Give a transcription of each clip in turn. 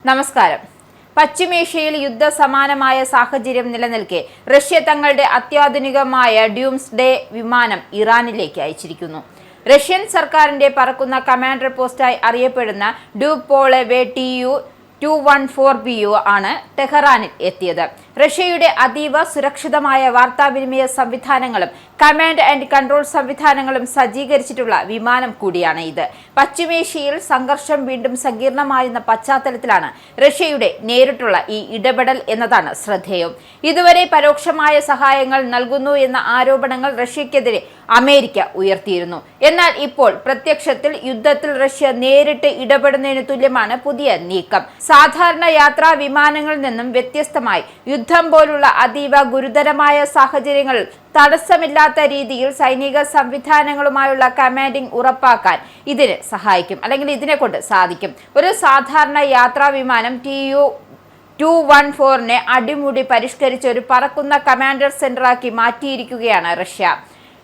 നമസ്കാരം. പശ്ചിമേഷ്യയിൽ യുദ്ധസമാനമായ സാഹചര്യം നിലനിൽക്കെ റഷ്യ തങ്ങളുടെ അത്യാധുനികമായ ഡ്യൂംസ്ഡേ വിമാനം ഇറാനിലേക്ക് അയച്ചിരിക്കുന്നു. റഷ്യൻ സർക്കാരിന്റെ പറക്കുന്ന കമാൻഡർ പോസ്റ്റായി അറിയപ്പെടുന്ന ഡ്യൂപോളെവെ Tu-214PU ആണ് ടെഹ്റാനിൽ എത്തിയത്. റഷ്യയുടെ അതീവ സുരക്ഷിതമായ വാർത്താവിനിമയ സംവിധാനങ്ങളും കമാൻഡ് ആൻഡ് കൺട്രോൾ സംവിധാനങ്ങളും സജ്ജീകരിച്ചിട്ടുള്ള വിമാനം കൂടിയാണ് ഇത്. പശ്ചിമേഷ്യയിൽ സംഘർഷം വീണ്ടും സങ്കീർണമായിരുന്ന പശ്ചാത്തലത്തിലാണ് റഷ്യയുടെ നേരിട്ടുള്ള ഈ ഇടപെടൽ എന്നതാണ് ശ്രദ്ധേയം. ഇതുവരെ പരോക്ഷമായ സഹായങ്ങൾ നൽകുന്നു എന്ന ആരോപണങ്ങൾ റഷ്യക്കെതിരെ അമേരിക്ക ഉയർത്തിയിരുന്നു. എന്നാൽ ഇപ്പോൾ പ്രത്യക്ഷത്തിൽ യുദ്ധത്തിൽ റഷ്യ നേരിട്ട് ഇടപെടുന്നതിന് തുല്യമാണ് പുതിയ നീക്കം. സാധാരണ യാത്രാ വിമാനങ്ങളിൽ നിന്നും വ്യത്യസ്തമായി യുദ്ധം പോലുള്ള അതീവ ഗുരുതരമായ സാഹചര്യങ്ങളിൽ തടസ്സമില്ലാത്ത രീതിയിൽ സൈനിക സംവിധാനങ്ങളുമായുള്ള കമാൻഡിംഗ് ഉറപ്പാക്കാൻ ഇതിന് സഹായിക്കും, അല്ലെങ്കിൽ ഇതിനെ കൊണ്ട് സാധിക്കും. ഒരു സാധാരണ യാത്രാ വിമാനം Tu-214നെ അടിമുടി പരിഷ്കരിച്ച് ഒരു പറക്കുന്ന കമാൻഡർ സെന്ററാക്കി മാറ്റിയിരിക്കുകയാണ് റഷ്യ.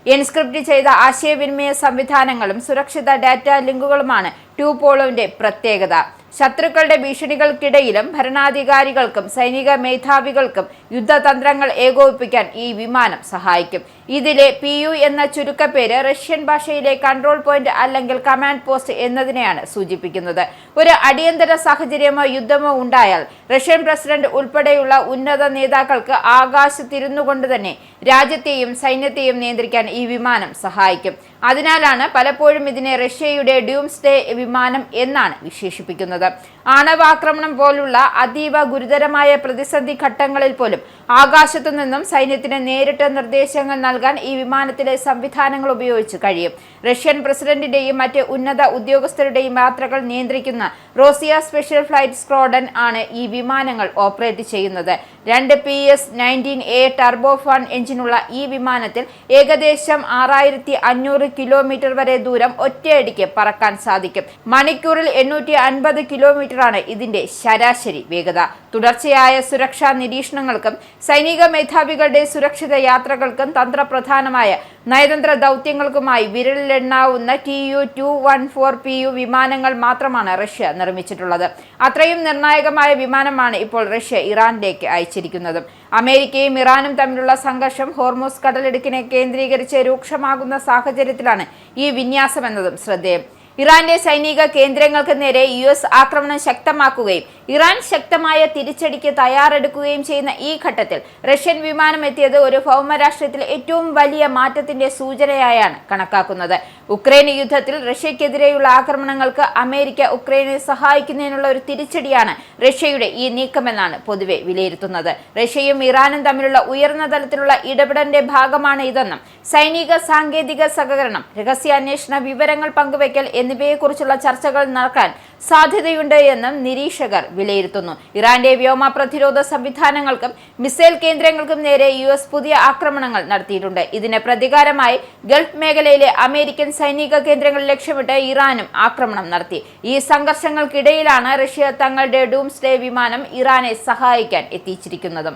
എൻസ്ക്രിപ്റ്റ് ചെയ്ത ആശയവിനിമയ സംവിധാനങ്ങളും സുരക്ഷിത ഡാറ്റ ലിങ്കുകളുമാണ് ട്യൂപോളോവിന്റെ പ്രത്യേകത. ശത്രുക്കളുടെ ഭീഷണികൾക്കിടയിലും ഭരണാധികാരികൾക്കും സൈനിക മേധാവികൾക്കും യുദ്ധതന്ത്രങ്ങൾ ഏകോപിപ്പിക്കാൻ ഈ വിമാനം സഹായിക്കും. ഇതിലെ PU എന്ന ചുരുക്കപ്പേര് റഷ്യൻ ഭാഷയിലെ കൺട്രോൾ പോയിന്റ് അല്ലെങ്കിൽ കമാൻഡ് പോസ്റ്റ് എന്നതിനെയാണ് സൂചിപ്പിക്കുന്നത്. ഒരു അടിയന്തര സാഹചര്യമോ യുദ്ധമോ ഉണ്ടായാൽ റഷ്യൻ പ്രസിഡന്റ് ഉൾപ്പെടെയുള്ള ഉന്നത നേതാക്കൾക്ക് ആകാശത്തിരുന്നു കൊണ്ട് തന്നെ രാജ്യത്തെയും സൈന്യത്തെയും നിയന്ത്രിക്കാൻ ഈ വിമാനം സഹായിക്കും. അതിനാലാണ് പലപ്പോഴും ഇതിനെ റഷ്യയുടെ ഡ്യൂംസ്ഡേ വിമാനം എന്നാണ് വിശേഷിപ്പിക്കുന്നത്. ആണവാക്രമണം പോലുള്ള അതീവ ഗുരുതരമായ പ്രതിസന്ധി ഘട്ടങ്ങളിൽ പോലും ആകാശത്തു നിന്നും സൈന്യത്തിന് നേരിട്ട് നിർദ്ദേശങ്ങൾ നൽകാൻ ഈ വിമാനത്തിലെ സംവിധാനങ്ങൾ ഉപയോഗിച്ച് കഴിയും. റഷ്യൻ പ്രസിഡന്റിന്റെയും മറ്റ് ഉന്നത ഉദ്യോഗസ്ഥരുടെയും യാത്രകൾ നിയന്ത്രിക്കുന്ന റോസിയ സ്പെഷ്യൽ ഫ്ലൈറ്റ് സ്ക്വാഡ്രൺ ആണ് ഈ വിമാനങ്ങൾ ഓപ്പറേറ്റ് ചെയ്യുന്നത്. 2 PS-19A ടർബോഫാൻ എഞ്ചിനുള്ള ഈ വിമാനത്തിൽ ഏകദേശം 6500 കിലോമീറ്റർ വരെ ദൂരം ഒറ്റയടിക്ക് പറക്കാൻ സാധിക്കും. മണിക്കൂറിൽ 850 കിലോമീറ്ററാണ് ഇതിന്റെ ശരാശരി വേഗത. തുടർച്ചയായ സുരക്ഷാ നിരീക്ഷണങ്ങൾക്കും സൈനിക മേധാവികളുടെ സുരക്ഷിത യാത്രകൾക്കും തന്ത്രപ്രധാനമായ നയതന്ത്ര ദൗത്യങ്ങൾക്കുമായി വിരലിലെണ്ണാവുന്ന Tu-214PU വിമാനങ്ങൾ മാത്രമാണ് റഷ്യ നിർമ്മിച്ചിട്ടുള്ളത്. അത്രയും നിർണായകമായ വിമാനമാണ് ഇപ്പോൾ റഷ്യ ഇറാനിലേക്ക് അയച്ചിരിക്കുന്നത്. അമേരിക്കയും ഇറാനും തമ്മിലുള്ള സംഘർഷം ഹോർമൂസ് കടലിടുക്കിനെ കേന്ദ്രീകരിച്ച് രൂക്ഷമാകുന്ന സാഹചര്യത്തിലാണ് ഈ വിന്യാസം എന്നതും ശ്രദ്ധേയം. ഇറാന്റെ സൈനിക കേന്ദ്രങ്ങൾക്ക് നേരെ US ആക്രമണം ശക്തമാക്കുകയും ഇറാൻ ശക്തമായ തിരിച്ചടിക്ക് തയ്യാറെടുക്കുകയും ചെയ്യുന്ന ഈ ഘട്ടത്തിൽ റഷ്യൻ വിമാനം എത്തിയത് ഒരു ഭൗമരാഷ്ട്രത്തിൽ ഏറ്റവും വലിയ മാറ്റത്തിന്റെ സൂചനയായാണ് കണക്കാക്കുന്നത്. ഉക്രൈൻ യുദ്ധത്തിൽ റഷ്യക്കെതിരെയുള്ള ആക്രമണങ്ങൾക്ക് അമേരിക്ക ഉക്രൈനെ സഹായിക്കുന്നതിനുള്ള ഒരു തിരിച്ചടിയാണ് റഷ്യയുടെ ഈ നീക്കമെന്നാണ് പൊതുവെ വിലയിരുത്തുന്നത്. റഷ്യയും ഇറാനും തമ്മിലുള്ള ഉയർന്ന തലത്തിലുള്ള ഇടപെടലിന്റെ ഭാഗമാണ് ഇതെന്നും സൈനിക സാങ്കേതിക സഹകരണം, രഹസ്യാന്വേഷണ വിവരങ്ങൾ പങ്കുവയ്ക്കൽ എന്നിവയെക്കുറിച്ചുള്ള ചർച്ചകൾ നടക്കാൻ സാധ്യതയുണ്ട് എന്നും നിരീക്ഷകർ വിലയിരുത്തുന്നു. ഇറാന്റെ വ്യോമ പ്രതിരോധ സംവിധാനങ്ങൾക്കും മിസൈൽ കേന്ദ്രങ്ങൾക്കും നേരെ US പുതിയ ആക്രമണങ്ങൾ നടത്തിയിട്ടുണ്ട്. ഇതിന് പ്രതികാരമായി ഗൾഫ് മേഖലയിലെ അമേരിക്കൻ സൈനിക കേന്ദ്രങ്ങൾ ലക്ഷ്യമിട്ട് ഇറാനും ആക്രമണം നടത്തി. ഈ സംഘർഷങ്ങൾക്കിടയിലാണ് റഷ്യ തങ്ങളുടെ ഡൂംസ്ഡേ വിമാനം ഇറാനെ സഹായിക്കാൻ എത്തിച്ചിരിക്കുന്നത്.